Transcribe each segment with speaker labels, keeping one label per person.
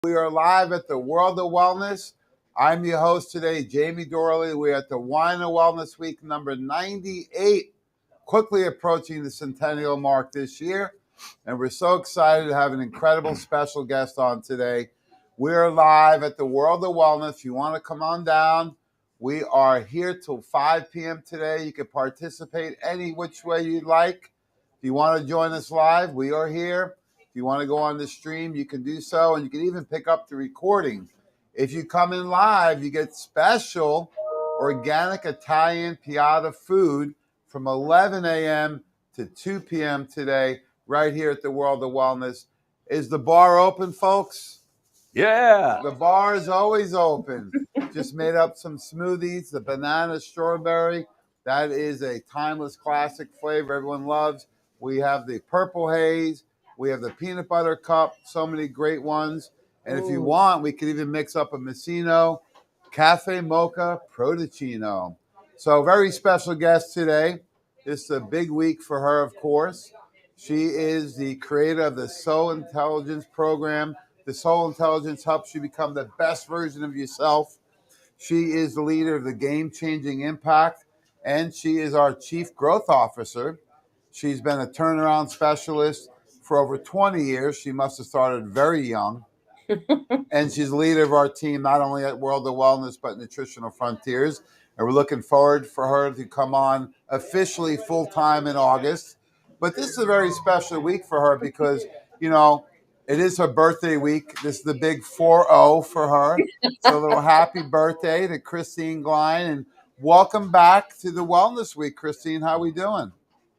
Speaker 1: We are live at the World of Wellness. I'm your host today, Jamie Dorley. We're at the Wine of Wellness Week number 98, quickly approaching the centennial mark this year. And we're so excited to have an incredible special guest on today. We're live at the World of Wellness. If you want to come on down, we are here till 5 p.m. today. You can participate any which way you'd like. If you want to join us live, we are here. If you want to go on the stream, you can do so, and you can even pick up the recording. If you come in live, you get special organic Italian piatta food from 11 a.m. to 2 p.m. today, right here at the World of Wellness. Is the bar open, folks?
Speaker 2: Yeah.
Speaker 1: The bar is always open. Just made up some smoothies, the banana strawberry. That is a timeless classic flavor everyone loves. We have the purple haze. We have the peanut butter cup. So many great ones. And if you want, we could even mix up a Messino Cafe Mocha Proticino. So very special guest today. This is a big week for her, of course. She is the creator of the Soul Intelligence program. The Soul Intelligence helps you become the best version of yourself. She is the leader of the Game Changing Impact, and she is our Chief Growth Officer. She's been a turnaround specialist for over 20 years. She must have started very young. And she's the leader of our team, not only at World of Wellness, but Nutritional Frontiers. And we're looking forward for her to come on officially full-time in August. But this is a very special week for her because, it is her birthday week. This is the big 4-0 for her. So a little happy birthday to Christine Glein. And welcome back to the Wellness Week, Christine. How are we doing?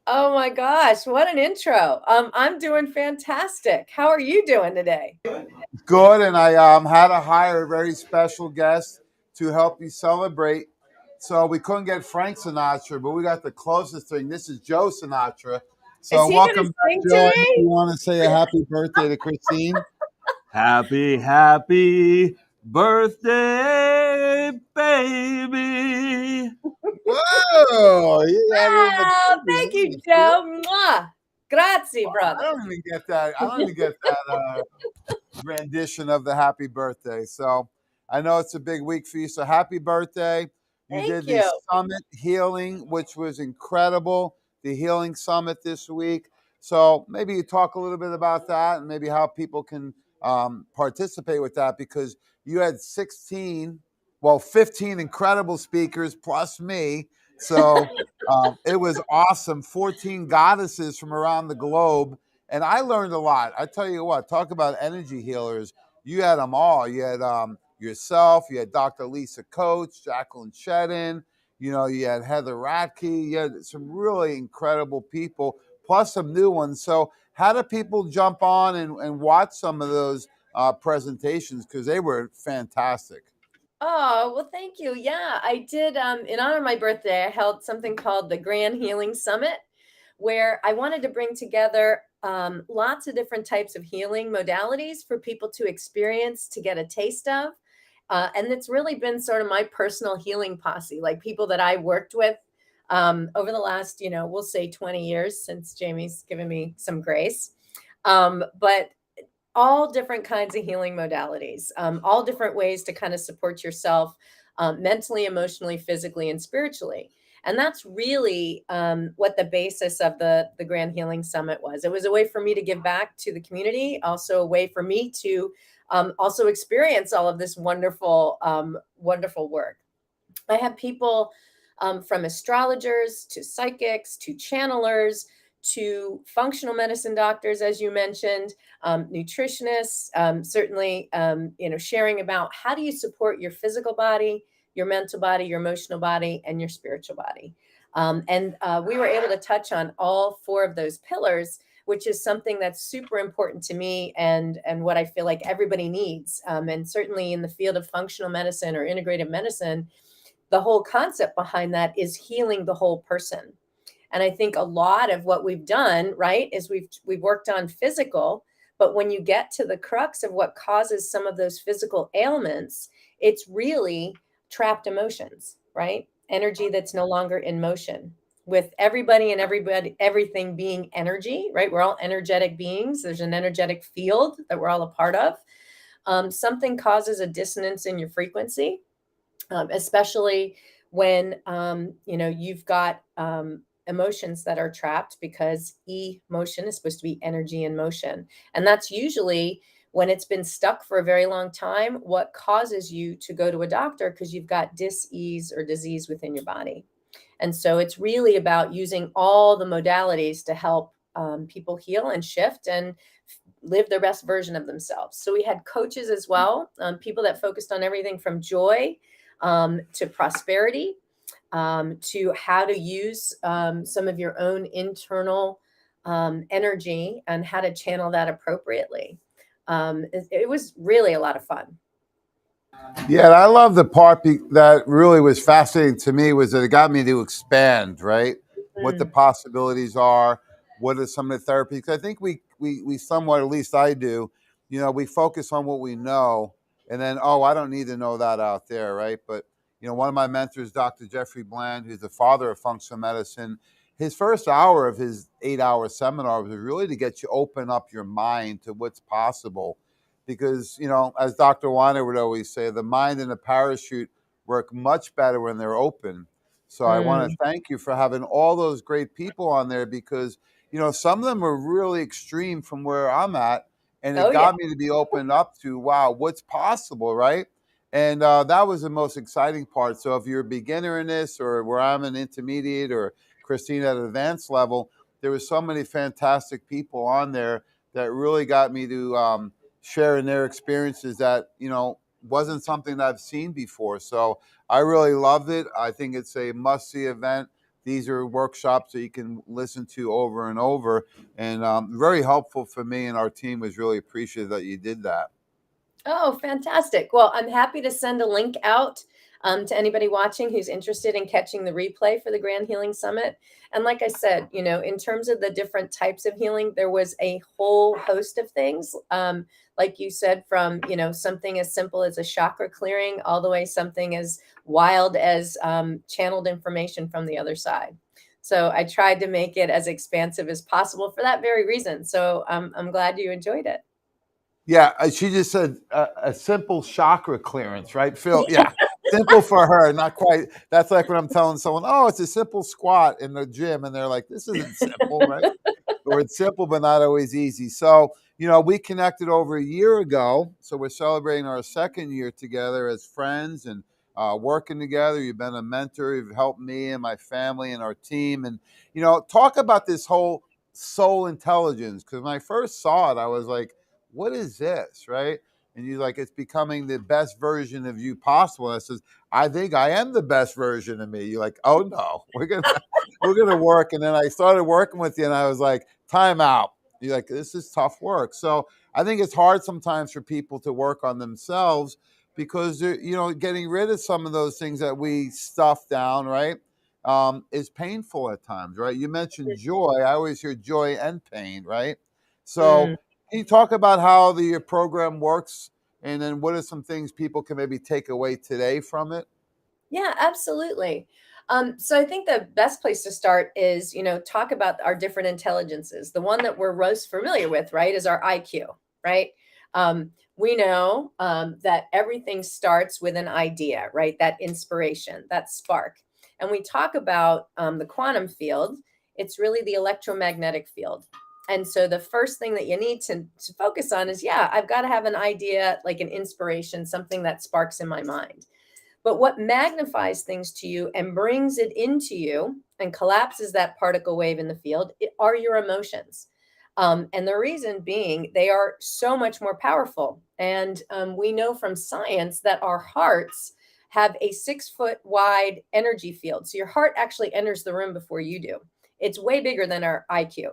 Speaker 3: Oh my gosh, what an intro. I'm doing fantastic. How are you doing today?
Speaker 1: Good, and I had to hire a very special guest to help you celebrate. So we couldn't get Frank Sinatra, but we got the closest thing. This is Joe Sinatra. So
Speaker 3: Is he
Speaker 1: welcome
Speaker 3: gonna
Speaker 1: back,
Speaker 3: sing
Speaker 1: Joe.
Speaker 3: to me?
Speaker 1: You want to say a happy birthday to Christine?
Speaker 2: Happy birthday, baby.
Speaker 1: Whoa! You got it in the
Speaker 3: Oh,
Speaker 1: baby.
Speaker 3: thank you, Joe. Mwah. Grazie,
Speaker 1: I
Speaker 3: brother.
Speaker 1: don't even get that. I don't even get that rendition of the happy birthday. So I know it's a big week for you. So happy birthday. You
Speaker 3: Thank
Speaker 1: did
Speaker 3: you.
Speaker 1: the Summit Healing, which was incredible. The Healing Summit this week. So maybe you talk a little bit about that and maybe how people can participate with that, because you had 15 incredible speakers plus me. So it was awesome. 14 goddesses from around the globe. And I learned a lot. I tell you what, talk about energy healers. You had them all. You had yourself. You had Dr. Lisa Coates, Jacqueline Shedden. You had Heather Radke. You had some really incredible people, plus some new ones. So how do people jump on and watch some of those presentations? Because they were fantastic.
Speaker 3: Oh, well, thank you. Yeah, I did. In honor of my birthday, I held something called the Grand Healing Summit, where I wanted to bring together lots of different types of healing modalities for people to experience, to get a taste of. And it's really been sort of my personal healing posse, like people that I worked with over the last, we'll say 20 years, since Jamie's given me some grace. But all different kinds of healing modalities, all different ways to kind of support yourself mentally, emotionally, physically, and spiritually. And that's really what the basis of the Grand Healing Summit was. It was a way for me to give back to the community, also a way for me to also experience all of this wonderful, wonderful work. I have people from astrologers to psychics to channelers to functional medicine doctors, as you mentioned, nutritionists, certainly, sharing about how do you support your physical body, your mental body, your emotional body, and your spiritual body. And we were able to touch on all four of those pillars, which is something that's super important to me and what I feel like everybody needs. And certainly in the field of functional medicine or integrative medicine, the whole concept behind that is healing the whole person. And I think a lot of what we've done, right, is we've worked on physical, but when you get to the crux of what causes some of those physical ailments, it's really trapped emotions, right? Energy that's no longer in motion. With everybody, everything being energy, right? We're all energetic beings. There's an energetic field that we're all a part of. something causes a dissonance in your frequency, especially when you've got emotions that are trapped, because emotion is supposed to be energy in motion, and that's usually when it's been stuck for a very long time what causes you to go to a doctor, because you've got dis-ease or disease within your body. And so it's really about using all the modalities to help people heal and shift and live their best version of themselves. So we had coaches as well, people that focused on everything from joy to prosperity, to how to use some of your own internal energy and how to channel that appropriately. It was really a lot of fun.
Speaker 1: Yeah, and I love the part that really was fascinating to me was that it got me to expand, right? What the possibilities are, what are some of the therapies? Because I think we somewhat, at least I do, we focus on what we know, and then, oh, I don't need to know that out there, right? But, one of my mentors, Dr. Jeffrey Bland, who's the father of functional medicine, his first hour of his 8-hour seminar was really to get you open up your mind to what's possible. Because, as Dr. Weiner would always say, the mind and the parachute work much better when they're open. So I want to thank you for having all those great people on there, because, some of them are really extreme from where I'm at. And it got me to be opened up to, wow, what's possible, right? And that was the most exciting part. So if you're a beginner in this, or where I'm an intermediate, or Christine at an advanced level, there were so many fantastic people on there that really got me to sharing their experiences that, wasn't something that I've seen before. So I really loved it. I think it's a must-see event. These are workshops that you can listen to over and over, and very helpful for me, and our team was really appreciative that you did that.
Speaker 3: Oh, fantastic. Well, I'm happy to send a link out to anybody watching who's interested in catching the replay for the Grand Healing Summit. And like I said, in terms of the different types of healing, there was a whole host of things. Like you said, from, something as simple as a chakra clearing, all the way something as wild as channeled information from the other side. So I tried to make it as expansive as possible for that very reason. So I'm glad you enjoyed it.
Speaker 1: Yeah, she just said a simple chakra clearance, right, Phil? Yeah, simple for her, not quite. That's like when I'm telling someone, oh, it's a simple squat in the gym, and they're like, this isn't simple, right? Or it's simple, but not always easy. So, we connected over a year ago. So we're celebrating our second year together as friends and working together. You've been a mentor. You've helped me and my family and our team. And, talk about this whole soul intelligence. Because when I first saw it, I was like, what is this, right? And you're like, it's becoming the best version of you possible. And I says, I think I am the best version of me. You're like, oh no, we're gonna work. And then I started working with you, and I was like, time out. You're like, this is tough work. So I think it's hard sometimes for people to work on themselves, because they're, getting rid of some of those things that we stuff down, right? Is painful at times, right? You mentioned joy. I always hear joy and pain, right? So can you talk about how the program works, and then what are some things people can maybe take away today from it?
Speaker 3: Yeah, absolutely. So I think the best place to start is, talk about our different intelligences. The one that we're most familiar with, right, is our IQ, right? We know that everything starts with an idea, right? That inspiration, that spark. And we talk about the quantum field. It's really the electromagnetic field. And so the first thing that you need to focus on is, I've got to have an idea, like an inspiration, something that sparks in my mind. But what magnifies things to you and brings it into you and collapses that particle wave in the field are your emotions. And the reason being, they are so much more powerful. And we know from science that our hearts have a 6-foot wide energy field. So your heart actually enters the room before you do. It's way bigger than our IQ.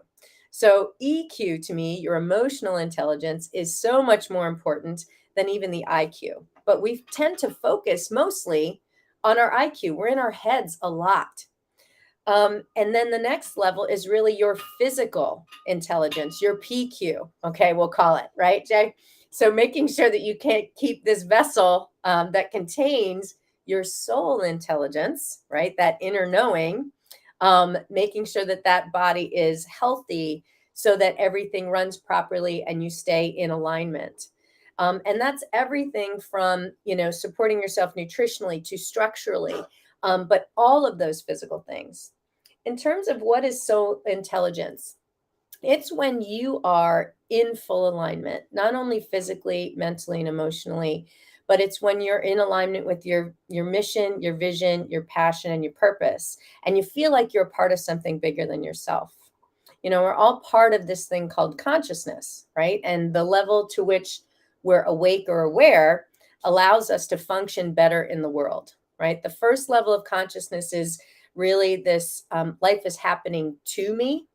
Speaker 3: So EQ, to me, your emotional intelligence, is so much more important than even the IQ. But we tend to focus mostly on our IQ. We're in our heads a lot. And then the next level is really your physical intelligence, your PQ. Okay, we'll call it, right, Jay? So making sure that you can't keep this vessel that contains your soul intelligence, right? That inner knowing, making sure that that body is healthy so that everything runs properly and you stay in alignment. And that's everything from, supporting yourself nutritionally to structurally, but all of those physical things. In terms of what is soul intelligence, it's when you are in full alignment, not only physically, mentally, and emotionally, but it's when you're in alignment with your mission, your vision, your passion, and your purpose, and you feel like you're a part of something bigger than yourself. We're all part of this thing called consciousness, right? And the level to which we're awake or aware allows us to function better in the world, right? The first level of consciousness is really this life is happening to me.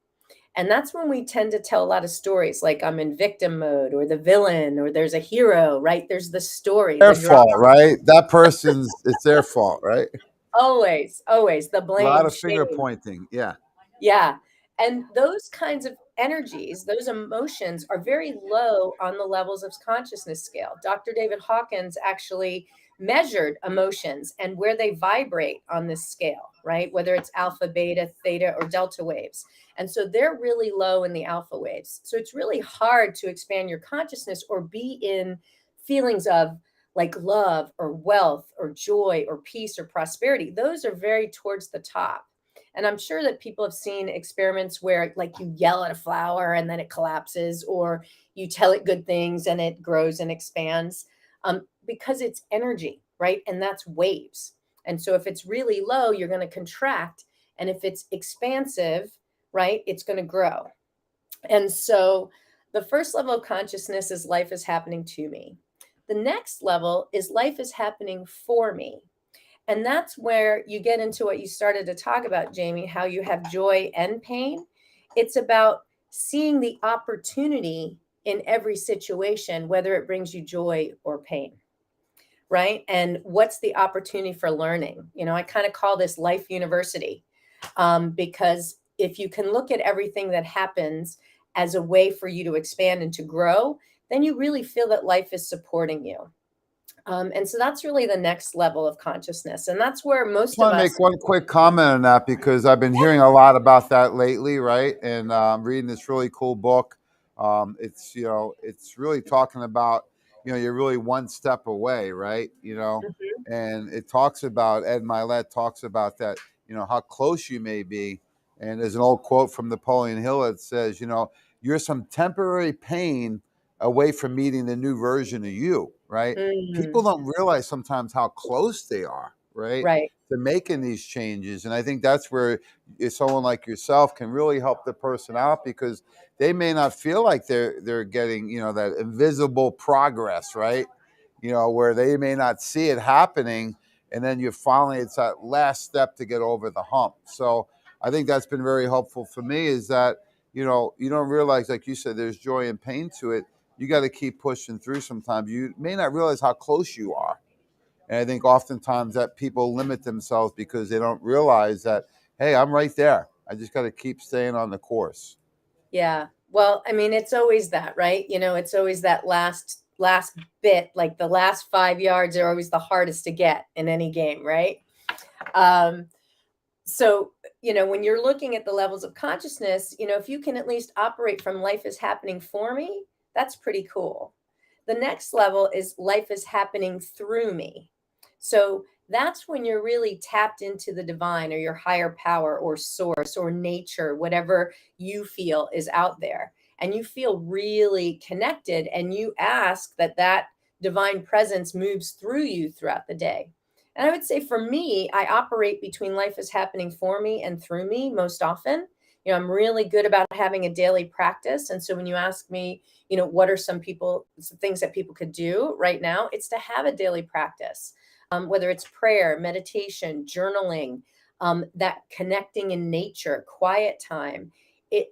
Speaker 3: And that's when we tend to tell a lot of stories like I'm in victim mode or the villain or there's a hero, right? There's the story,
Speaker 1: Their
Speaker 3: the drama.
Speaker 1: fault, right? That person's, it's their fault, right?
Speaker 3: Always the
Speaker 1: A lot
Speaker 3: blame,
Speaker 1: of finger
Speaker 3: shame.
Speaker 1: pointing. Yeah.
Speaker 3: Yeah. And those kinds of energies, those emotions are very low on the levels of consciousness scale. Dr. David Hawkins actually measured emotions and where they vibrate on this scale, right? Whether it's alpha, beta, theta, or delta waves. And so they're really low in the alpha waves. So it's really hard to expand your consciousness or be in feelings of like love or wealth or joy or peace or prosperity. Those are very towards the top. And I'm sure that people have seen experiments where like you yell at a flower and then it collapses, or you tell it good things and it grows and expands, because it's energy, right? And that's waves. And so if it's really low, you're going to contract. And if it's expansive, right, it's going to grow. And so the first level of consciousness is life is happening to me. The next level is life is happening for me. And that's where you get into what you started to talk about, Jamie, how you have joy and pain. It's about seeing the opportunity in every situation, whether it brings you joy or pain, right? And what's the opportunity for learning? I kind of call this life university, because if you can look at everything that happens as a way for you to expand and to grow, then you really feel that life is supporting you. And so that's really the next level of consciousness. And that's where most
Speaker 1: Just want
Speaker 3: of
Speaker 1: to
Speaker 3: us,
Speaker 1: make one quick comment on that because I've been hearing a lot about that lately, right? And I'm reading this really cool book. It's really talking about, you're really one step away, right?
Speaker 3: Mhm.
Speaker 1: And it talks about, Ed Milet talks about that, how close you may be. And there's an old quote from Napoleon Hill that says, you're some temporary pain away from meeting the new version of you, right? People
Speaker 3: Mm,
Speaker 1: don't realize sometimes how close they are, right,
Speaker 3: right.
Speaker 1: to making these changes. And I think that's where someone like yourself can really help the person out because they may not feel like they're getting, that invisible progress, right? Where they may not see it happening. And then it's that last step to get over the hump. So I think that's been very helpful for me is that, you don't realize, like you said, there's joy and pain to it. You got to keep pushing through sometimes. You may not realize how close you are. And I think oftentimes that people limit themselves because they don't realize that, hey, I'm right there. I just got to keep staying on the course.
Speaker 3: Yeah. Well, I mean, it's always that, right? It's always that last bit, like the last 5 yards are always the hardest to get in any game, right? Um, so, when you're looking at the levels of consciousness, if you can at least operate from life is happening for me, that's pretty cool. The next level is life is happening through me. So that's when you're really tapped into the divine or your higher power or source or nature, whatever you feel is out there. And you feel really connected and you ask that divine presence moves through you throughout the day. And I would say for me, I operate between life is happening for me and through me most often. I'm really good about having a daily practice. And so when you ask me, what are some things that people could do right now, it's to have a daily practice, whether it's prayer, meditation, journaling, that connecting in nature, quiet time.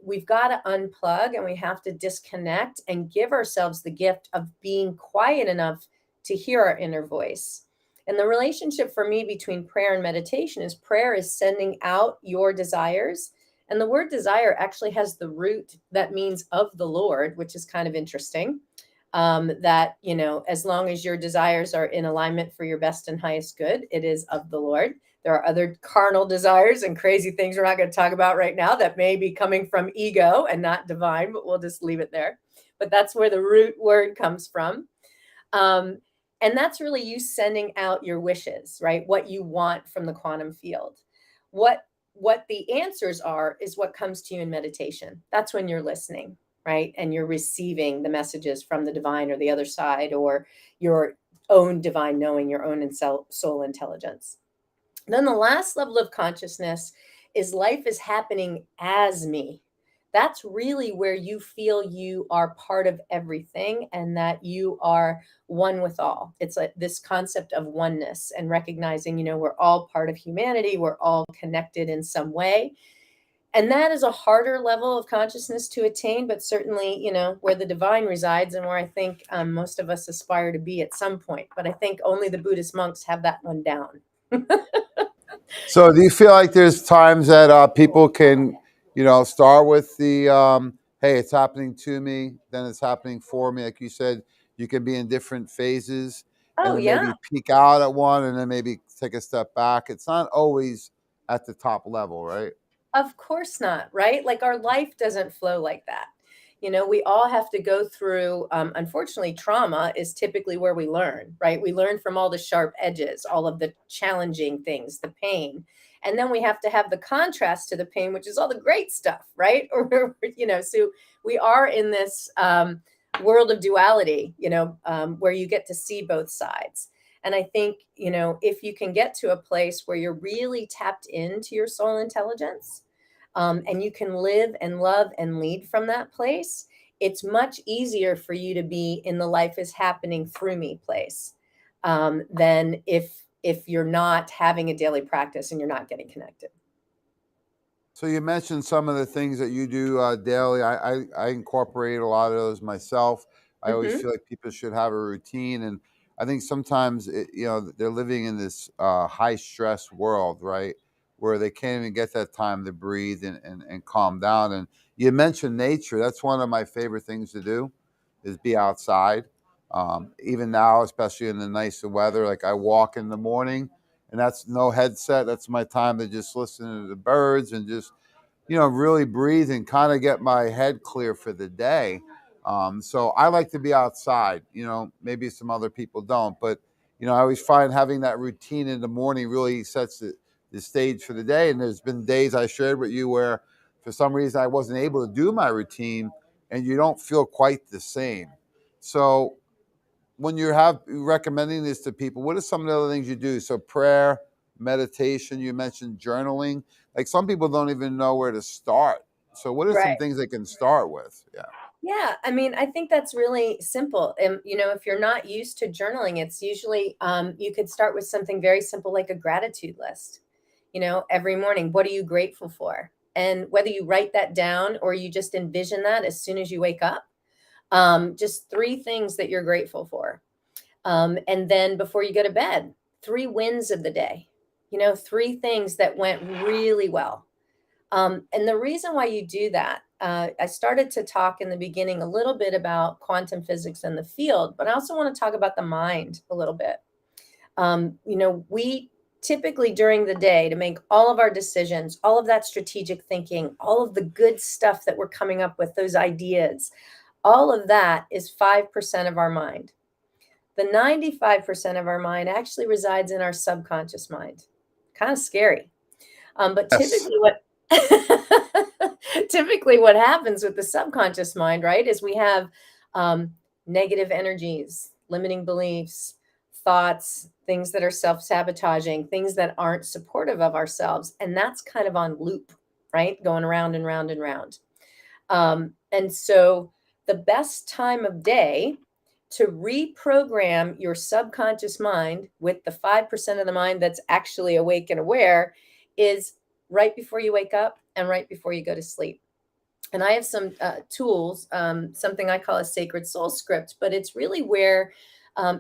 Speaker 3: We've got to unplug and we have to disconnect and give ourselves the gift of being quiet enough to hear our inner voice. And the relationship for me between prayer and meditation is prayer is sending out your desires. And the word desire actually has the root that means of the Lord, which is kind of interesting. That, as long as your desires are in alignment for your best and highest good, it is of the Lord. There are other carnal desires and crazy things we're not going to talk about right now that may be coming from ego and not divine, but we'll just leave it there. But that's where the root word comes from. Um, and that's really you sending out your wishes, right? What you want from the quantum field. What the answers are is what comes to you in meditation. That's when you're listening, right? And you're receiving the messages from the divine or the other side, or your own divine knowing, your own soul intelligence. Then the last level of consciousness is life is happening as me. That's really where you feel you are part of everything and that you are one with all. It's like this concept of oneness and recognizing, we're all part of humanity. We're all connected in some way. And that is a harder level of consciousness to attain, but certainly, where the divine resides and where I think most of us aspire to be at some point. But I think only the Buddhist monks have that one down.
Speaker 1: So do you feel like there's times that people can, start with the, hey, it's happening to me, then it's happening for me. Like you said, you can be in different phases and
Speaker 3: Oh,
Speaker 1: then
Speaker 3: yeah.
Speaker 1: maybe peak out at one and then maybe take a step back. It's not always at the top level, right?
Speaker 3: Of course not, right? Like our life doesn't flow like that. We all have to go through, unfortunately, trauma is typically where we learn, right? We learn from all the sharp edges, all of the challenging things, the pain. And then we have to have the contrast to the pain, which is all the great stuff, right? So we are in this world of duality, where you get to see both sides. And I think, if you can get to a place where you're really tapped into your soul intelligence, and you can live and love and lead from that place, it's much easier for you to be in the life is happening through me place, than if you're not having a daily practice and you're not getting connected.
Speaker 1: So you mentioned some of the things that you do daily. I incorporate a lot of those myself. I always
Speaker 3: Hmm.
Speaker 1: feel like people should have a routine, and I think sometimes they're living in this high stress world, right, where they can't even get that time to breathe and calm down. And you mentioned nature. That's one of my favorite things to do, is be outside. Even now, especially in the nicer weather, like I walk in the morning and that's no headset. That's my time to just listen to the birds and just, really breathe and kind of get my head clear for the day. So I like to be outside, maybe some other people don't, but, I always find having that routine in the morning really sets the stage for the day. And there's been days I shared with you where for some reason I wasn't able to do my routine and you don't feel quite the same. So when you have recommending this to people, what are some of the other things you do? So prayer, meditation, you mentioned journaling. Like some people don't even know where to start. So what are some
Speaker 3: Right.
Speaker 1: things they can start with? Yeah.
Speaker 3: Yeah, I mean, I think that's really simple. And, if you're not used to journaling, it's usually, you could start with something very simple like a gratitude list. Every morning, what are you grateful for? And whether you write that down or you just envision that as soon as you wake up, just three things that you're grateful for. And then before you go to bed, three wins of the day, three things that went really well. And the reason why you do that, I started to talk in the beginning a little bit about quantum physics and the field, but I also want to talk about the mind a little bit. We typically during the day to make all of our decisions, all of that strategic thinking, all of the good stuff that we're coming up with, those ideas, all of that is 5% of our mind. The 95% of our mind actually resides in our subconscious mind. Kind of scary. But
Speaker 1: Yes.
Speaker 3: typically what happens with the subconscious mind, right, is we have negative energies, limiting beliefs, thoughts, things that are self-sabotaging, things that aren't supportive of ourselves. And that's kind of on loop, right? Going around and round and round. And so the best time of day to reprogram your subconscious mind with the 5% of the mind that's actually awake and aware is right before you wake up and right before you go to sleep. And I have some tools, something I call a sacred soul script, but it's really where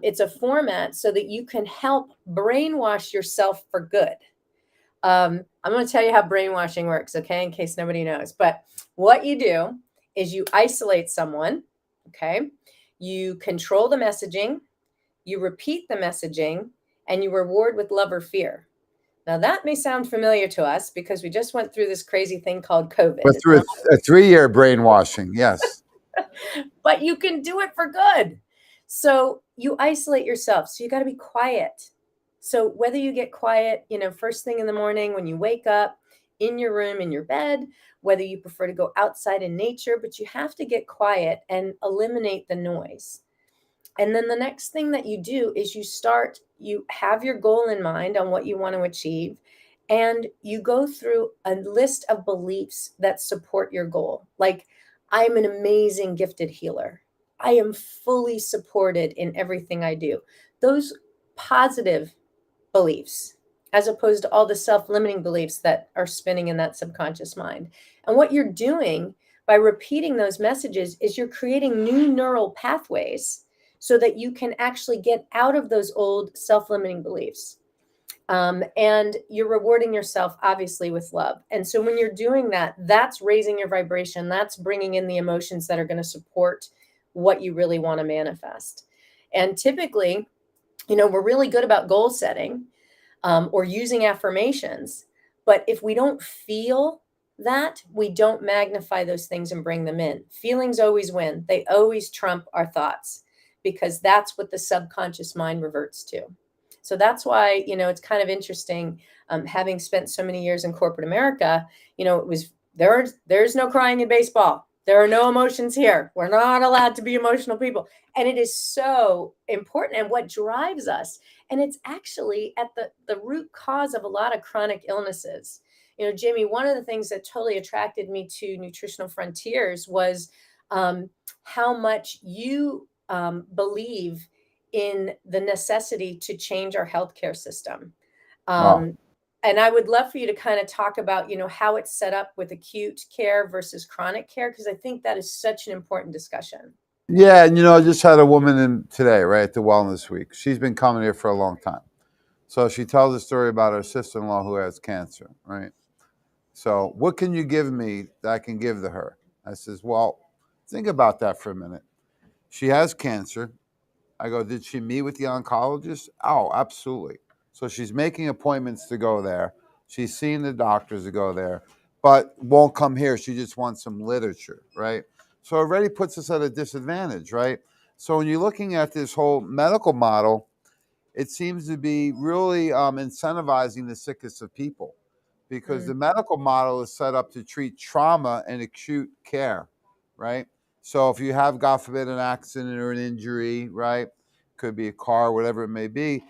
Speaker 3: it's a format so that you can help brainwash yourself for good. I'm going to tell you how brainwashing works, okay, in case nobody knows. But what you do is you isolate someone, okay? You control the messaging, you repeat the messaging, and you reward with love or fear. Now, that may sound familiar to us because we just went through this crazy thing called COVID.
Speaker 1: But through a 3-year brainwashing, yes.
Speaker 3: But you can do it for good. So, you isolate yourself. So you got to be quiet. So whether you get quiet, first thing in the morning when you wake up, in your room, in your bed, whether you prefer to go outside in nature, but you have to get quiet and eliminate the noise. And then the next thing that you do is you have your goal in mind on what you want to achieve, and you go through a list of beliefs that support your goal. Like, I'm an amazing gifted healer. I am fully supported in everything I do. Those positive beliefs, as opposed to all the self-limiting beliefs that are spinning in that subconscious mind. And what you're doing by repeating those messages is you're creating new neural pathways so that you can actually get out of those old self-limiting beliefs. And you're rewarding yourself, obviously, with love. And so when you're doing that, that's raising your vibration. That's bringing in the emotions that are going to support what you really want to manifest. And typically, we're really good about goal setting, or using affirmations. But if we don't feel that, we don't magnify those things and bring them in. Feelings always win. They always trump our thoughts, because that's what the subconscious mind reverts to. So that's why, it's kind of interesting, having spent so many years in corporate America, it was there's no crying in baseball. There are no emotions here. We're not allowed to be emotional people. And it is so important, and what drives us. And it's actually at the root cause of a lot of chronic illnesses. Jamie, one of the things that totally attracted me to Nutritional Frontiers was how much you believe in the necessity to change our healthcare system.
Speaker 1: Wow.
Speaker 3: And I would love for you to kind of talk about, how it's set up with acute care versus chronic care, because I think that is such an important discussion.
Speaker 1: Yeah, and I just had a woman in today, right, at the Wellness Week. She's been coming here for a long time. So she tells a story about her sister-in-law who has cancer, right? So what can you give me that I can give to her? I says, well, think about that for a minute. She has cancer. I go, did she meet with the oncologist? Oh, absolutely. So she's making appointments to go there. She's seeing the doctors to go there, but won't come here. She just wants some literature, right? So it already puts us at a disadvantage, right? So when you're looking at this whole medical model, it seems to be really incentivizing the sickest of people, because the medical model is set up to treat trauma and acute care, right? So if you have, God forbid, an accident or an injury, right? Could be a car, whatever it may be,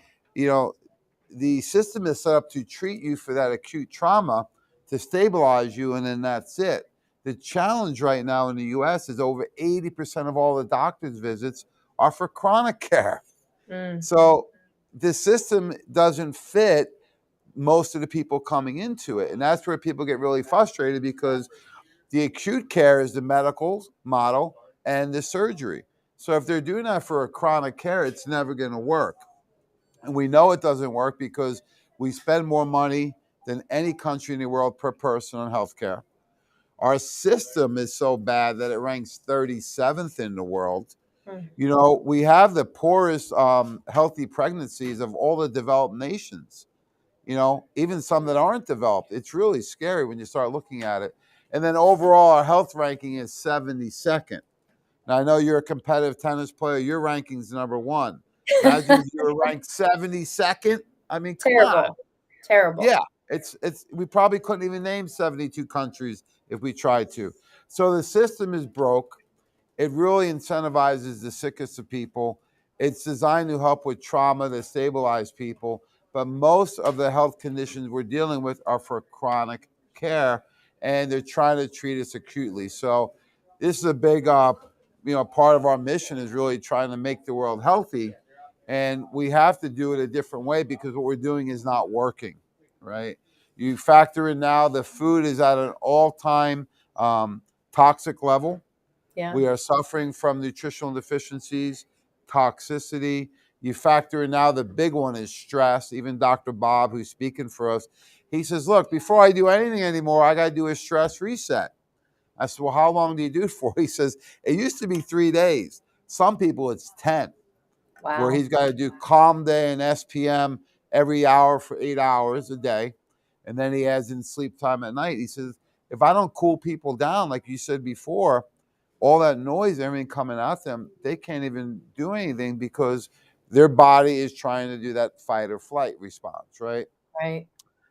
Speaker 1: the system is set up to treat you for that acute trauma, to stabilize you, and then that's it. The challenge right now in the US is over 80% of all the doctor's visits are for chronic care. So the system doesn't fit most of the people coming into it. And that's where people get really frustrated, because the acute care is the medical model and the surgery. So if they're doing that for a chronic care, it's never going to work. And we know it doesn't work because we spend more money than any country in the world per person on healthcare. Our system is so bad that it ranks 37th in the world. We have the poorest healthy pregnancies of all the developed nations, even some that aren't developed. It's really scary when you start looking at it. And then overall, our health ranking is 72nd. Now, I know you're a competitive tennis player. Your ranking's number one. Imagine if you were ranked 72nd. I mean, come on.
Speaker 3: Terrible.
Speaker 1: Yeah, it's we probably couldn't even name 72 countries if we tried to. So the system is broke. It really incentivizes the sickest of people. It's designed to help with trauma, to stabilize people. But most of the health conditions we're dealing with are for chronic care, and they're trying to treat us acutely. So this is a big, part of our mission, is really trying to make the world healthy. And we have to do it a different way, because what we're doing is not working, right? You factor in now the food is at an all-time toxic level.
Speaker 3: Yeah.
Speaker 1: We are suffering from nutritional deficiencies, toxicity. You factor in now the big one is stress. Even Dr. Bob, who's speaking for us, he says, look, before I do anything anymore, I got to do a stress reset. I said, well, how long do you do it for? He says, it used to be 3 days. Some people, it's 10, where
Speaker 3: Wow.
Speaker 1: he's got to do calm day and SPM every hour for 8 hours a day. And then he adds in sleep time at night. He says, if I don't cool people down, like you said before, all that noise, everything coming at them, they can't even do anything because their body is trying to do that fight or flight response, right?
Speaker 3: Right.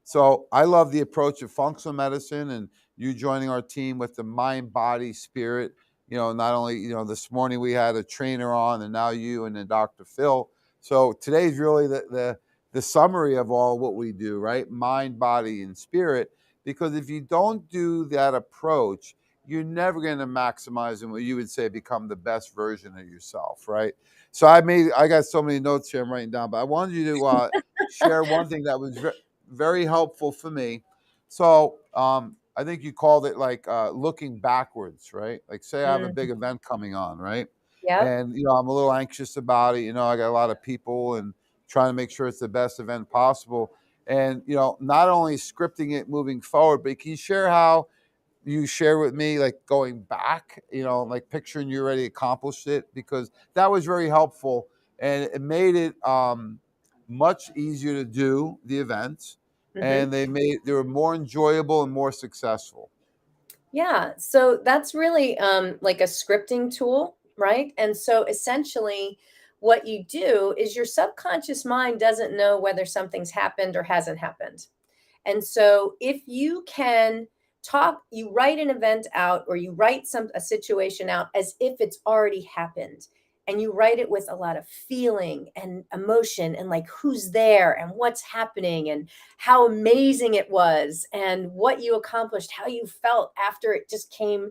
Speaker 1: So I love the approach of functional medicine and you joining our team with the mind, body, spirit. Not only, this morning we had a trainer on and now you and then Dr. Phil. So today's really the summary of all what we do, right? Mind, body, and spirit. Because if you don't do that approach, you're never going to maximize and what you would say become the best version of yourself, right? So I got so many notes here I'm writing down, but I wanted you to share one thing that was very helpful for me. So I think you called it like looking backwards, right? Like say I have a
Speaker 3: Mm.
Speaker 1: big event coming on, right?
Speaker 3: Yep.
Speaker 1: And I'm a little anxious about it. I got a lot of people and trying to make sure it's the best event possible. And not only scripting it moving forward, but can you share how you share with me like going back, like picturing you already accomplished it, because that was very helpful and it made it much easier to do the events
Speaker 3: Hmm.
Speaker 1: and they were more enjoyable and more successful.
Speaker 3: Yeah. So that's really like a scripting tool, right? And so essentially, what you do is your subconscious mind doesn't know whether something's happened or hasn't happened. And so if you can you write an event out or you write a situation out as if it's already happened. And you write it with a lot of feeling and emotion and like who's there and what's happening and how amazing it was and what you accomplished, how you felt after it just came,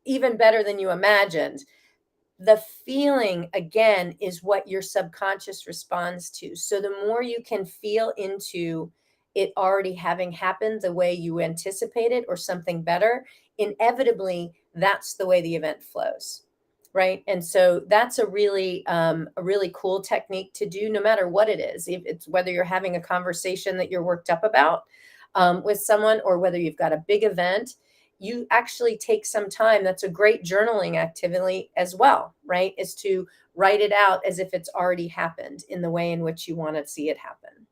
Speaker 3: even better than you imagined. The feeling again is what your subconscious responds to. So the more you can feel into it already having happened the way you anticipated or something better, inevitably that's the way the event flows. Right. And so that's a really cool technique to do no matter what it is. If it's whether you're having a conversation that you're worked up about with someone or whether you've got a big event, you actually take some time. That's a great journaling activity as well, right? Is to write it out as if it's already happened in the way in which you want to see it happen.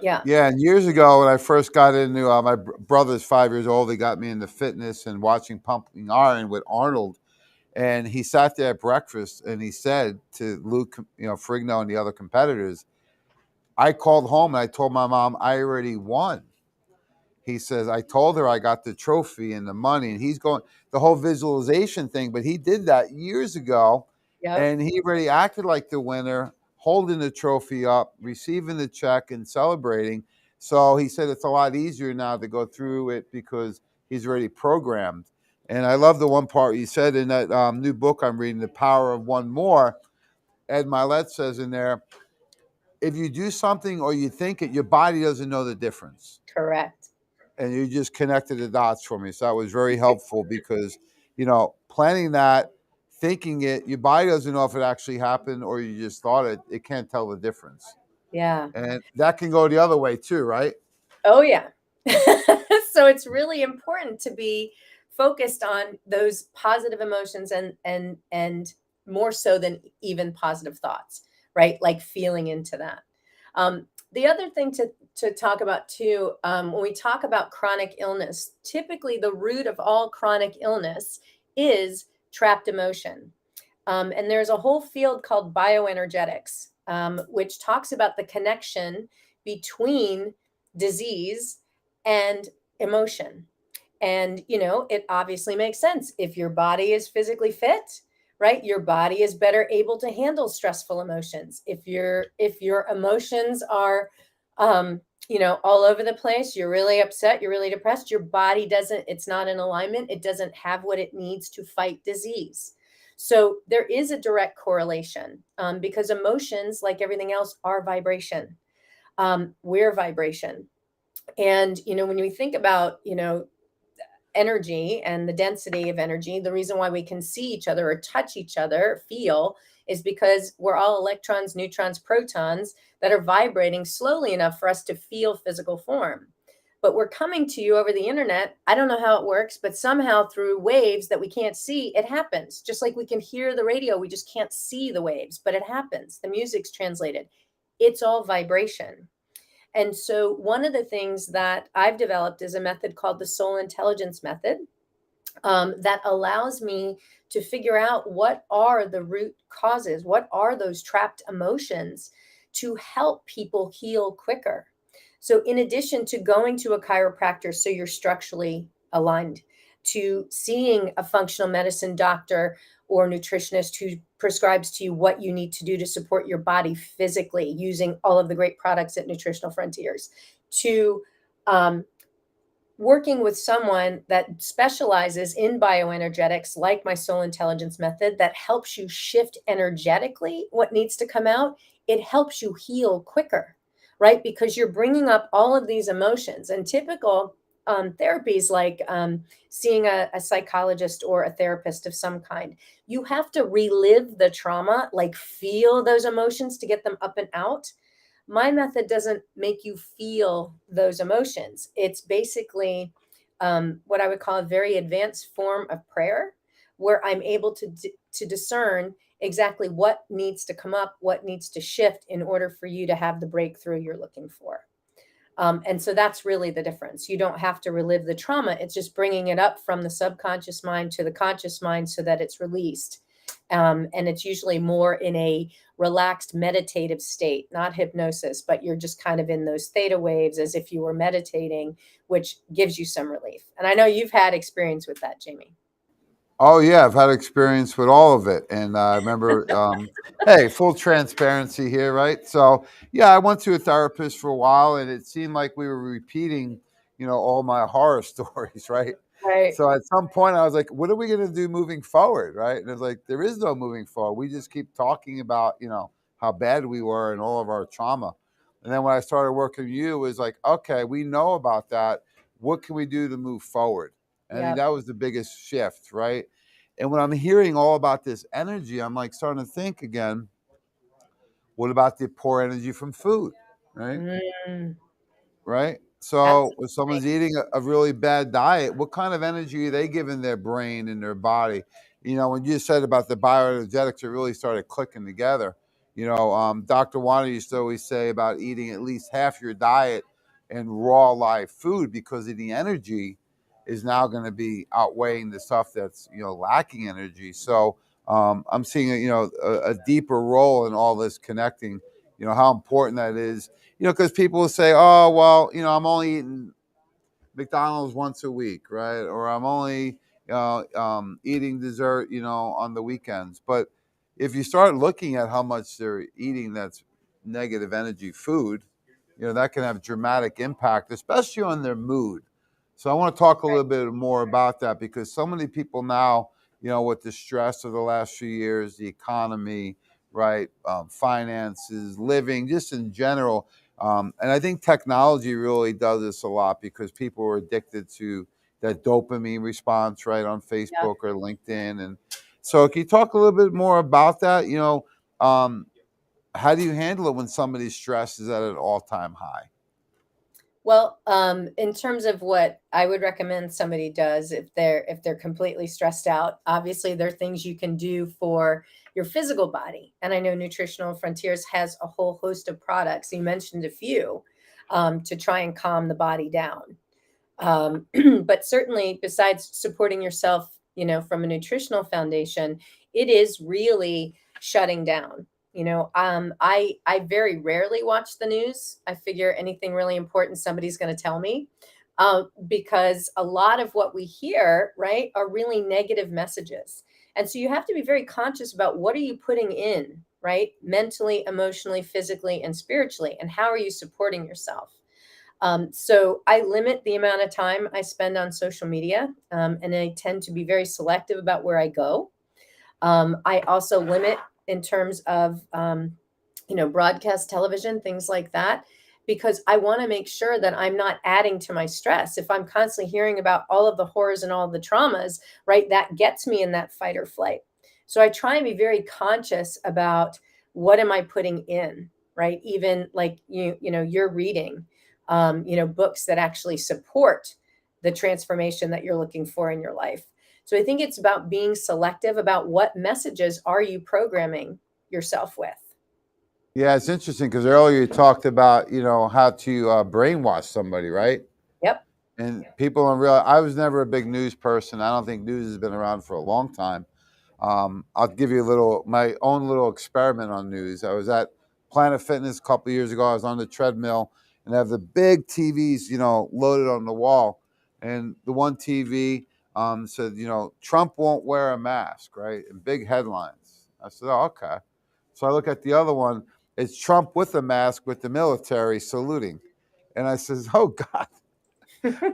Speaker 3: Yeah.
Speaker 1: Yeah, and years ago when I first got into my brother's 5 years old, he got me into fitness and watching Pumping Iron with Arnold. And he sat there at breakfast and he said to Luke, Frigno and the other competitors, I called home and I told my mom I already won. He says, I told her I got the trophy and the money, and he's going the whole visualization thing, but he did that years ago
Speaker 3: Yep.
Speaker 1: and he already acted like the winner, holding the trophy up, receiving the check and celebrating. So he said it's a lot easier now to go through it because he's already programmed. And I love the one part you said in that new book I'm reading, The Power of One More. Ed Milet says in there, if you do something or you think it, your body doesn't know the difference.
Speaker 3: Correct.
Speaker 1: And you just connected the dots for me. So that was very helpful because, planning that, thinking it, your body doesn't know if it actually happened or you just thought it. It can't tell the difference.
Speaker 3: Yeah.
Speaker 1: And that can go the other way too, right?
Speaker 3: Oh, yeah. So it's really important to be focused on those positive emotions and more so than even positive thoughts, right? Like feeling into that. The other thing to talk about too, when we talk about chronic illness, typically the root of all chronic illness is trapped emotion. And there's a whole field called bioenergetics, which talks about the connection between disease and emotion. And, it obviously makes sense. If your body is physically fit, right, your body is better able to handle stressful emotions. If your emotions are, all over the place, you're really upset, you're really depressed, your body it's not in alignment. It doesn't have what it needs to fight disease. So there is a direct correlation because emotions, like everything else, are vibration. We're vibration. And, when we think about, energy and the density of energy, the reason why we can see each other or touch each other, feel, is because we're all electrons, neutrons, protons that are vibrating slowly enough for us to feel physical form. But we're coming to you over the internet. I don't know how it works, but somehow through waves that we can't see, it happens. Just like we can hear the radio, we just can't see the waves, but it happens. The music's translated. It's all vibration. And so one of the things that I've developed is a method called the soul intelligence method. that allows me to figure out what are the root causes, what are those trapped emotions, to help people heal quicker. So, in addition to going to a chiropractor so you're structurally aligned, to seeing a functional medicine doctor or nutritionist who prescribes to you what you need to do to support your body physically using all of the great products at Nutritional Frontiers, to um, working with someone that specializes in bioenergetics, like my soul intelligence method, that helps you shift energetically what needs to come out, it helps you heal quicker, right? Because you're bringing up all of these emotions. And typical therapies like seeing a psychologist or a therapist of some kind, you have to relive the trauma, like feel those emotions to get them up and out. My method doesn't make you feel those emotions. It's basically what I would call a very advanced form of prayer, where I'm able to discern exactly what needs to come up, what needs to shift in order for you to have the breakthrough you're looking for. And so that's really the difference. You don't have to relive the trauma. It's just bringing it up from the subconscious mind to the conscious mind so that it's released. And it's usually more in a relaxed meditative state, not hypnosis, but you're just kind of in those theta waves as if you were meditating, which gives you some relief. And I know you've had experience with that, Jamie.
Speaker 1: Oh yeah, I've had experience with all of it, and I remember. Hey, full transparency here, right? So yeah, I went to a therapist for a while, and it seemed like we were repeating, all my horror stories, right?
Speaker 3: Right.
Speaker 1: So at some point, I was like, "What are we going to do moving forward?" Right? And it's like there is no moving forward. We just keep talking about, how bad we were and all of our trauma. And then when I started working with you, it was like, okay, we know about that. What can we do to move forward? And I think
Speaker 3: Yep.
Speaker 1: that was the biggest shift, right? And when I'm hearing all about this energy, I'm like starting to think again, what about the poor energy from food, right?
Speaker 3: Mm,
Speaker 1: Right? So if
Speaker 3: absolutely.
Speaker 1: someone's eating a really bad diet, what kind of energy are they giving their brain and their body? When you said about the bioenergetics, it really started clicking together. Dr. Wanda used to always say about eating at least half your diet in raw live food because of the energy is now going to be outweighing the stuff that's lacking energy. So I'm seeing a deeper role in all this connecting. How important that is, because people will say, oh, well, I'm only eating McDonald's once a week, right? Or I'm only eating dessert, on the weekends. But if you start looking at how much they're eating that's negative energy food, that can have dramatic impact, especially on their mood. So I want to talk a little bit more about that because so many people now, with the stress of the last few years, the economy, right, finances, living, just in general, and I think technology really does this a lot because people are addicted to that dopamine response, right, on
Speaker 3: Yep.
Speaker 1: Facebook or LinkedIn. And so, can you talk a little bit more about that? How do you handle it when somebody's stress is at an all-time high?
Speaker 3: Well, in terms of what I would recommend somebody does if they're completely stressed out, obviously there are things you can do for your physical body. And I know Nutritional Frontiers has a whole host of products. You mentioned a few to try and calm the body down. Um, but certainly, besides supporting yourself, from a nutritional foundation, it is really shutting down. I very rarely watch the news. I figure anything really important, somebody's going to tell me, because a lot of what we hear, right, are really negative messages. And so you have to be very conscious about what are you putting in, right, mentally, emotionally, physically, and spiritually, and how are you supporting yourself. So I limit the amount of time I spend on social media, and I tend to be very selective about where I go. I also limit in terms of, broadcast television, things like that, because I want to make sure that I'm not adding to my stress. If I'm constantly hearing about all of the horrors and all the traumas, right, that gets me in that fight or flight. So I try and be very conscious about what am I putting in, right? Even like you're reading, books that actually support the transformation that you're looking for in your life. So I think it's about being selective about what messages are you programming yourself with.
Speaker 1: Yeah, it's interesting because earlier you talked about how to brainwash somebody, right?
Speaker 3: Yep.
Speaker 1: And people don't realize I was never a big news person. I don't think news has been around for a long time. I'll give you a little my own little experiment on news. I was at Planet Fitness a couple of years ago. I was on the treadmill and they have the big TVs, loaded on the wall. And the one TV said, Trump won't wear a mask, right? In big headlines. I said, oh, okay. So I look at the other one. It's Trump with a mask with the military saluting. And I says, oh God,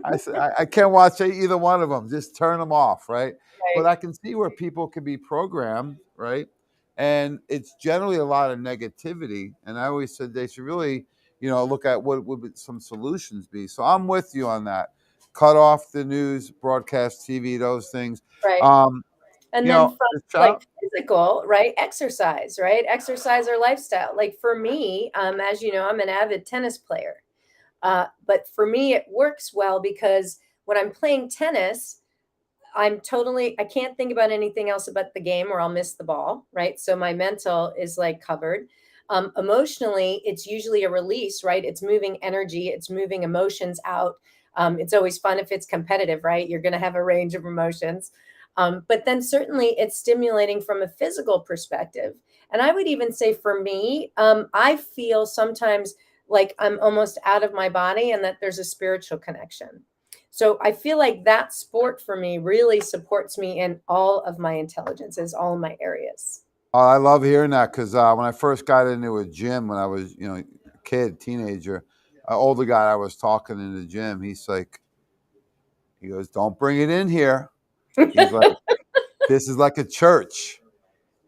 Speaker 1: I said, I can't watch either one of them. Just turn them off, right? But
Speaker 3: Right.
Speaker 1: I can see where people can be programmed, right? And it's generally a lot of negativity. And I always said they should really, look at what would some solutions be. So I'm with you on that. Cut off the news, broadcast TV, those things.
Speaker 3: Right.
Speaker 1: Um,
Speaker 3: And then from
Speaker 1: the child.
Speaker 3: like physical, right? Exercise, right? Exercise or lifestyle. Like for me, as you know, I'm an avid tennis player. But for me, it works well because when I'm playing tennis, I can't think about anything else about the game or I'll miss the ball, right? So my mental is like covered. Emotionally, it's usually a release, right? It's moving energy, it's moving emotions out. It's always fun if it's competitive, right? You're going to have a range of emotions. But then certainly it's stimulating from a physical perspective. And I would even say for me, I feel sometimes like I'm almost out of my body and that there's a spiritual connection. So I feel like that sport for me really supports me in all of my intelligences, all of my areas.
Speaker 1: I love hearing that because when I first got into a gym when I was, a kid, teenager, an older guy I was talking in the gym, he goes, don't bring it in here. He's like, this is like a church.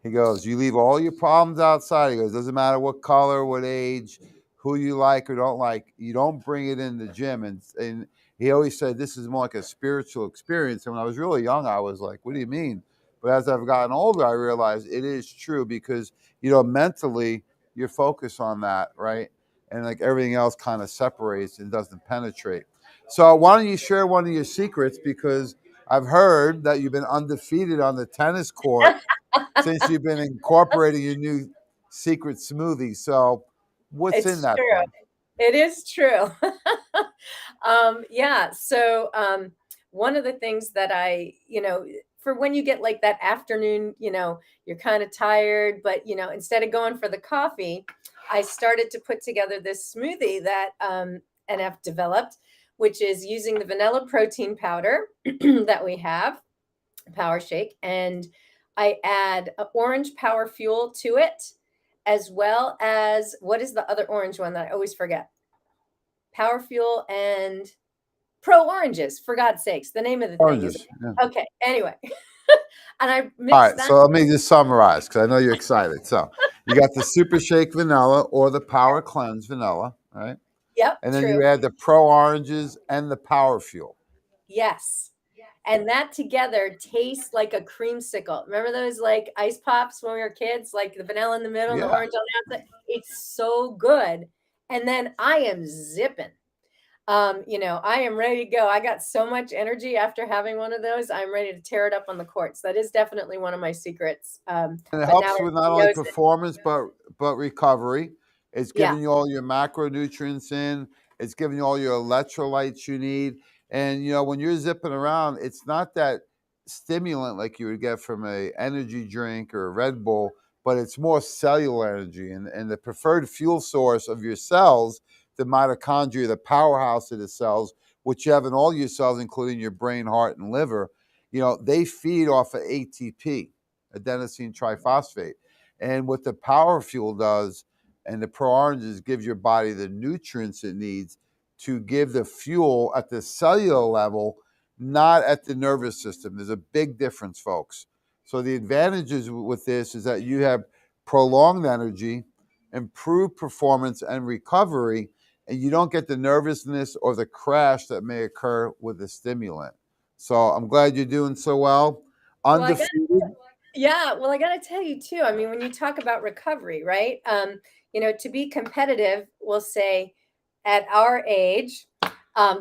Speaker 1: He goes, you leave all your problems outside. He goes, doesn't matter what color, what age, who you like or don't like, you don't bring it in the gym. And he always said this is more like a spiritual experience. And when I was really young, I was like, what do you mean? But as I've gotten older, I realized it is true because, mentally you're focused on that, right? And like everything else kind of separates and doesn't penetrate. So why don't you share one of your secrets? Because I've heard that you've been undefeated on the tennis court since you've been incorporating your new secret smoothie. So, what's in
Speaker 3: It's
Speaker 1: that
Speaker 3: true.
Speaker 1: thing?
Speaker 3: It is true. Yeah. So, one of the things that for when you get like that afternoon, you're kind of tired, but, instead of going for the coffee, I started to put together this smoothie that NF developed, which is using the vanilla protein powder that we have, Power Shake, and I add a orange power fuel to it, as well as what is the other orange one that I always forget? Power fuel and Pro Oranges, for God's sakes. The name of the thing is
Speaker 1: Oranges. Yeah.
Speaker 3: okay. Anyway, and I
Speaker 1: All
Speaker 3: mix
Speaker 1: right.
Speaker 3: that.
Speaker 1: So let me just summarize because I know you're excited. So you got the Super Shake vanilla or the Power Cleanse vanilla, right?
Speaker 3: Yep,
Speaker 1: And then you
Speaker 3: true.
Speaker 1: add the Pro Oranges and the Power Fuel.
Speaker 3: Yes. And that together tastes like a creamsicle. Remember those like ice pops when we were kids, like the vanilla in the middle and the
Speaker 1: Yeah.
Speaker 3: orange on the outside? It's so good. And then I am zipping. I am ready to go. I got so much energy after having one of those. I'm ready to tear it up on the courts. That is definitely one of my secrets.
Speaker 1: And it
Speaker 3: But now
Speaker 1: helps with not
Speaker 3: everybody
Speaker 1: only
Speaker 3: knows it.
Speaker 1: performance but recovery. It's
Speaker 3: Yeah.
Speaker 1: giving you all your macronutrients in. It's giving you all your electrolytes you need. And when you're zipping around, it's not that stimulant like you would get from a energy drink or a Red Bull, but it's more cellular energy. And the preferred fuel source of your cells, the mitochondria, the powerhouse of the cells, which you have in all your cells, including your brain, heart, and liver, they feed off of ATP, adenosine triphosphate. And what the power fuel does and the Pro Oranges gives your body the nutrients it needs to give the fuel at the cellular level, not at the nervous system. There's a big difference, folks. So the advantages with this is that you have prolonged energy, improved performance and recovery, and you don't get the nervousness or the crash that may occur with the stimulant. So I'm glad you're doing so well.
Speaker 3: Well, I got
Speaker 1: Undefeated.
Speaker 3: Yeah, well, I got to tell you too. I mean, when you talk about recovery, right? To be competitive, we'll say at our age,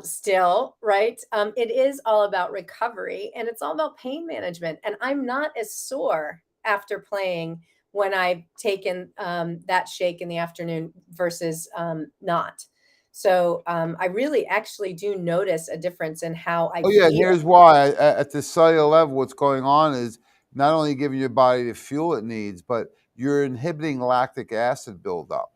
Speaker 3: still, right? It is all about recovery and it's all about pain management. And I'm not as sore after playing when I've taken that shake in the afternoon versus not. So I really actually do notice a difference in how I
Speaker 1: Oh yeah, and
Speaker 3: feel.
Speaker 1: here's why. At the cellular level, what's going on is not only giving your body the fuel it needs, but you're inhibiting lactic acid buildup.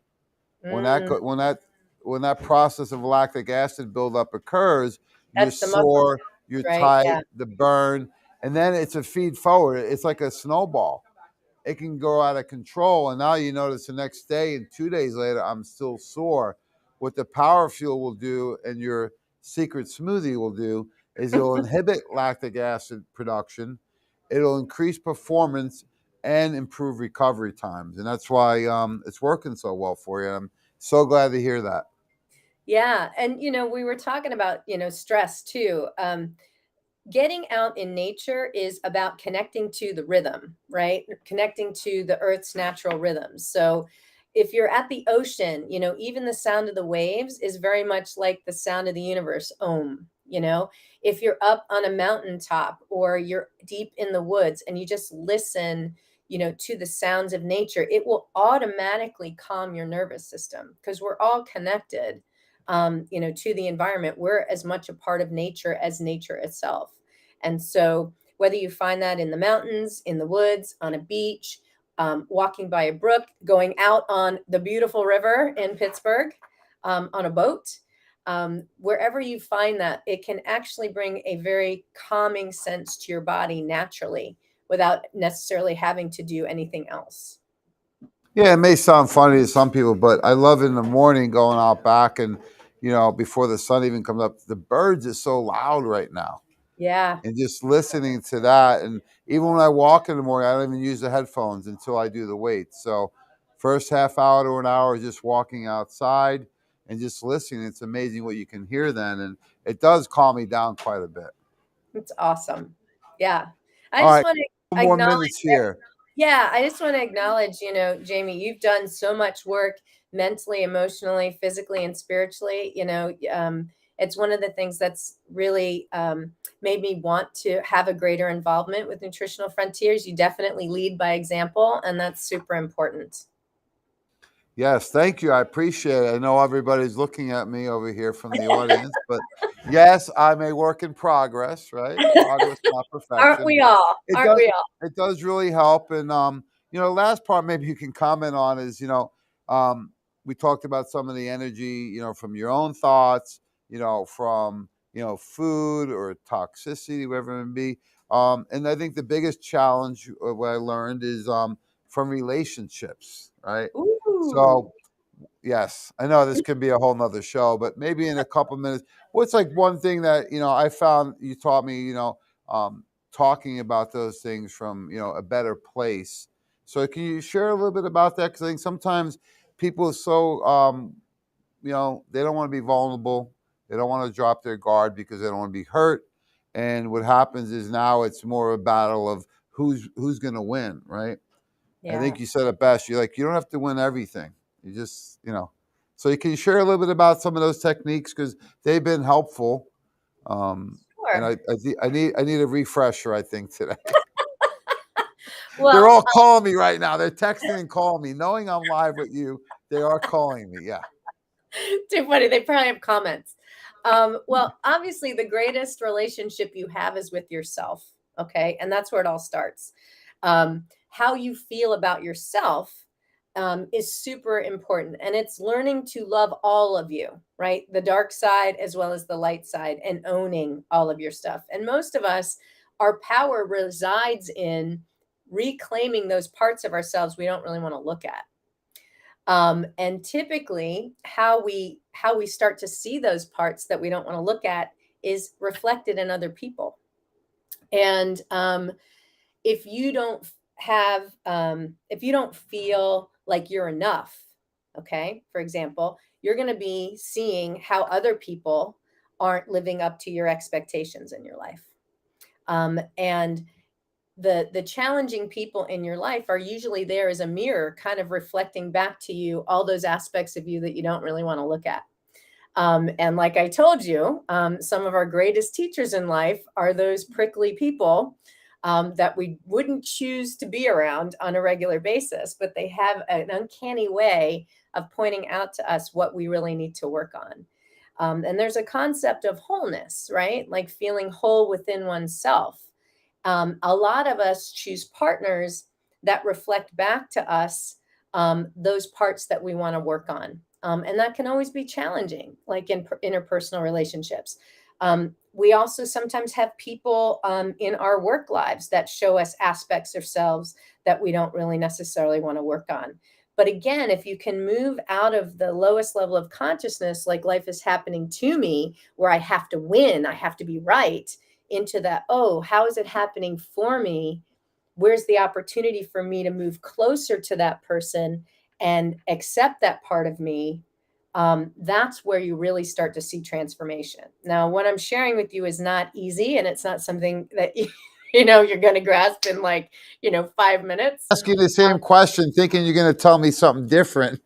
Speaker 1: When that
Speaker 3: Mm,
Speaker 1: go, when that process of lactic acid buildup occurs, you're
Speaker 3: that's the muscle,
Speaker 1: sore, you're
Speaker 3: right?
Speaker 1: tight,
Speaker 3: Yeah.
Speaker 1: the burn, and then it's a feed forward. It's like a snowball. It can go out of control, and now you notice the next day and 2 days later, I'm still sore. What the power fuel will do, and your secret smoothie will do, is it'll inhibit lactic acid production. It'll increase performance and improve recovery times, and that's why it's working so well for you. I'm so glad to hear that.
Speaker 3: Yeah. And, we were talking about, stress too. Getting out in nature is about connecting to the rhythm, right? Connecting to the earth's natural rhythms. So if you're at the ocean, even the sound of the waves is very much like the sound of the universe, om. If you're up on a mountaintop or you're deep in the woods and you just listen, to the sounds of nature, it will automatically calm your nervous system because we're all connected, to the environment. We're as much a part of nature as nature itself. And so, whether you find that in the mountains, in the woods, on a beach, walking by a brook, going out on the beautiful river in Pittsburgh, on a boat, wherever you find that, it can actually bring a very calming sense to your body naturally without necessarily having to do anything else.
Speaker 1: Yeah, it may sound funny to some people, but I love in the morning going out back and before the sun even comes up. The birds are so loud right now,
Speaker 3: Yeah,
Speaker 1: and just listening to that. And even when I walk in the morning, I don't even use the headphones until I do the weights. So, first half hour to an hour, just walking outside and just listening. It's amazing what you can hear then, and it does calm me down quite a bit.
Speaker 3: it's awesome. Yeah. I
Speaker 1: All
Speaker 3: just
Speaker 1: right,
Speaker 3: want to
Speaker 1: couple more
Speaker 3: acknowledge.
Speaker 1: minutes here.
Speaker 3: Yeah, I just want to acknowledge, Jamie, you've done so much work mentally, emotionally, physically, and spiritually. It's one of the things that's really made me want to have a greater involvement with Nutritional Frontiers. You definitely lead by example, and that's super important.
Speaker 1: Yes, thank you. I appreciate it. I know everybody's looking at me over here from the audience, but yes, I'm a work in progress, right? Progress, not
Speaker 3: Aren't
Speaker 1: perfection,
Speaker 3: we
Speaker 1: but
Speaker 3: all?
Speaker 1: it
Speaker 3: Aren't
Speaker 1: does
Speaker 3: we all?
Speaker 1: it does really help. And the last part maybe you can comment on is, we talked about some of the energy, from your own thoughts, from food or toxicity, whatever it may be. And I think the biggest challenge what I learned is from relationships, right?
Speaker 3: Ooh,
Speaker 1: So, yes, I know this could be a whole nother show, but maybe in a couple minutes, what's like one thing that, I found you taught me, talking about those things from, a better place. So can you share a little bit about that? Because I think sometimes people are so, they don't want to be vulnerable. They don't want to drop their guard because they don't want to be hurt. And what happens is now it's more a battle of who's going to win, right? I
Speaker 3: yeah.
Speaker 1: think you said it best. You're like, you don't have to win everything. You just, So you can share a little bit about some of those techniques because they've been helpful. And
Speaker 3: Sure.
Speaker 1: I need a refresher. I think today they're
Speaker 3: Well,
Speaker 1: all calling me right now. They're texting and calling me, knowing I'm live with you. They are calling me. Yeah.
Speaker 3: too funny. They probably have comments. Well, obviously, the greatest relationship you have is with yourself. Okay. And that's where it all starts. How you feel about yourself is super important. And it's learning to love all of you, right? The dark side as well as the light side, and owning all of your stuff. And most of us, our power resides in reclaiming those parts of ourselves we don't really want to look at. And typically how we start to see those parts that we don't want to look at is reflected in other people. And if you don't if you don't feel like you're enough, okay, for example, you're going to be seeing how other people aren't living up to your expectations in your life. And the challenging people in your life are usually there as a mirror, kind of reflecting back to you all those aspects of you that you don't really want to look at. And like I told you, some of our greatest teachers in life are those prickly people that we wouldn't choose to be around on a regular basis, but they have an uncanny way of pointing out to us what we really need to work on. And there's a concept of wholeness, right? Like feeling whole within oneself. A lot of us choose partners that reflect back to us those parts that we want to work on. And that can always be challenging, like in interpersonal relationships. We also sometimes have people in our work lives that show us aspects of ourselves that we don't really necessarily want to work on. But again, if you can move out of the lowest level of consciousness, like life is happening to me, where I have to win, I have to be right, into that, oh, how is it happening for me? Where's the opportunity for me to move closer to that person and accept that part of me? That's where you really start to see transformation. Now, what I'm sharing with you is not easy, and it's not something that you're going to grasp in 5 minutes.
Speaker 1: Ask you the same question, thinking you're going to tell me something different.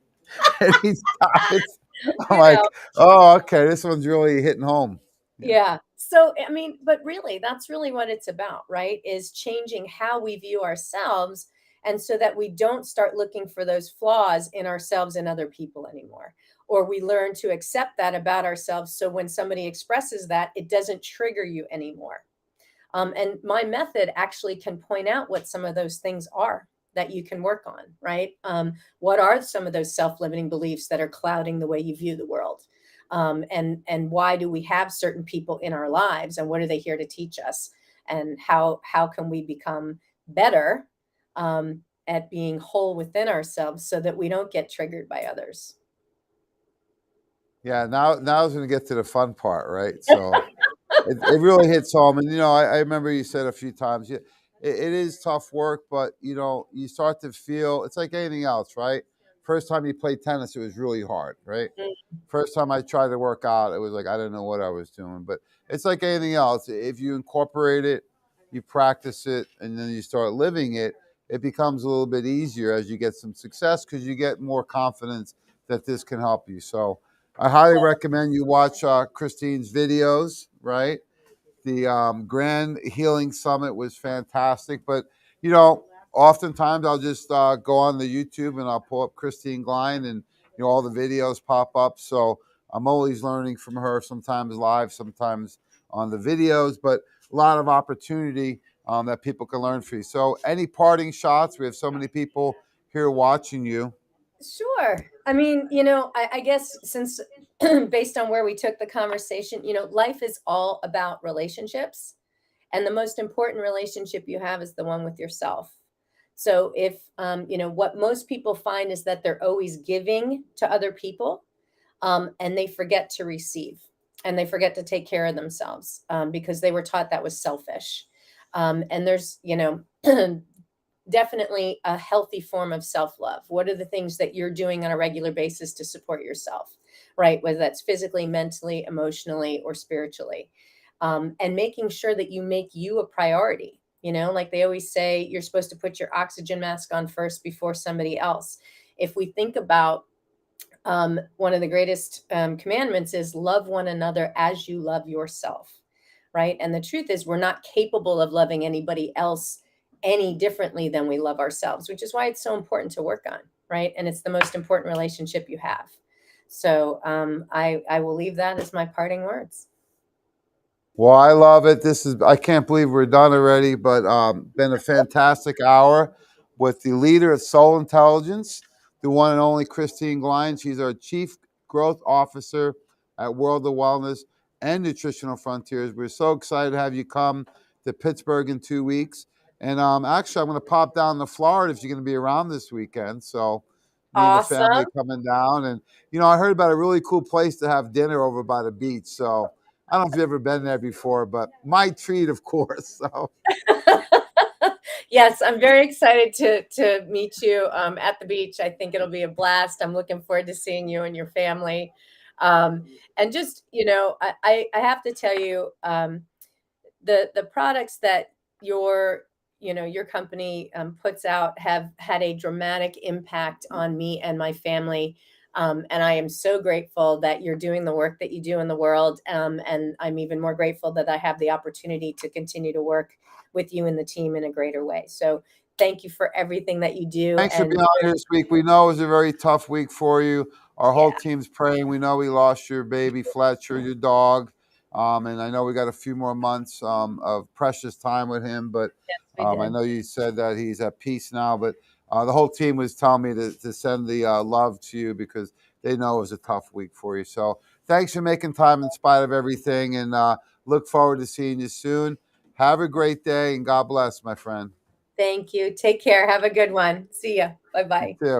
Speaker 1: And each time I'm
Speaker 3: you know,
Speaker 1: like, oh, okay, this one's really hitting home.
Speaker 3: Yeah. So, I mean, but really, that's really what it's about, right? Is changing how we view ourselves. And so that we don't start looking for those flaws in ourselves and other people anymore. Or we learn to accept that about ourselves. So when somebody expresses that, it doesn't trigger you anymore. And my method actually can point out what some of those things are that you can work on, right? What are some of those self-limiting beliefs that are clouding the way you view the world? And why do we have certain people in our lives, and what are they here to teach us? And how can we become better at being whole within ourselves so that we don't get triggered by others?
Speaker 1: Yeah, now I was going to get to the fun part, right? So it really hits home. And, I remember you said a few times, it is tough work, but, you start to feel it's like anything else, right? First time you played tennis, it was really hard, right? First time I tried to work out, it was like I didn't know what I was doing. But it's like anything else. If you incorporate it, you practice it, and then you start living it, it becomes a little bit easier as you get some success because you get more confidence that this can help you. So I highly recommend you watch Christine's videos, right? The Grand Healing Summit was fantastic. But, oftentimes I'll just go on the YouTube and I'll pull up Christine Gline, and, all the videos pop up. So I'm always learning from her, sometimes live, sometimes on the videos, but a lot of opportunity that people can learn from you. So any parting shots? We have so many people here watching you.
Speaker 3: Sure. I mean, I guess since based on where we took the conversation, life is all about relationships. And the most important relationship you have is the one with yourself. So if, what most people find is that they're always giving to other people, and they forget to receive, and they forget to take care of themselves because they were taught that was selfish. And there's, definitely a healthy form of self-love. What are the things that you're doing on a regular basis to support yourself, right? Whether that's physically, mentally, emotionally, or spiritually. And making sure that you make you a priority. Like they always say, you're supposed to put your oxygen mask on first before somebody else. If we think about one of the greatest commandments is love one another as you love yourself, right? And the truth is we're not capable of loving anybody else any differently than we love ourselves, which is why it's so important to work on, right? And it's the most important relationship you have. So I will leave that as my parting words.
Speaker 1: Well, I love it. I can't believe we're done already, but been a fantastic hour with the leader of Soul Intelligence, the one and only Christine Gline. She's our Chief Growth Officer at World of Wellness and Nutritional Frontiers. We're so excited to have you come to Pittsburgh in 2 weeks. And actually, I'm going to pop down to Florida if you're going to be around this weekend. So me and the family
Speaker 3: Awesome.
Speaker 1: coming down. And, I heard about a really cool place to have dinner over by the beach. So I don't know if you've ever been there before, but my treat, of course. So
Speaker 3: Yes, I'm very excited to meet you at the beach. I think it'll be a blast. I'm looking forward to seeing you and your family. And just, I have to tell you, the products that your company puts out have had a dramatic impact on me and my family. And I am so grateful that you're doing the work that you do in the world. And I'm even more grateful that I have the opportunity to continue to work with you and the team in a greater way. So thank you for everything that you do.
Speaker 1: Thanks for
Speaker 3: And
Speaker 1: being on here this week. We know it was a very tough week for you. Our whole
Speaker 3: yeah,
Speaker 1: team's praying. We know we lost your baby Fletcher, your dog, and I know we got a few more months of precious time with him. But
Speaker 3: yes, we
Speaker 1: I
Speaker 3: did.
Speaker 1: know you said that he's at peace now. But the whole team was telling me to send the love to you because they know it was a tough week for you. So thanks for making time in spite of everything, and look forward to seeing you soon. Have a great day, and God bless, my friend.
Speaker 3: Thank you. Take care. Have a good one. See ya. Bye
Speaker 1: You
Speaker 3: bye.
Speaker 1: too.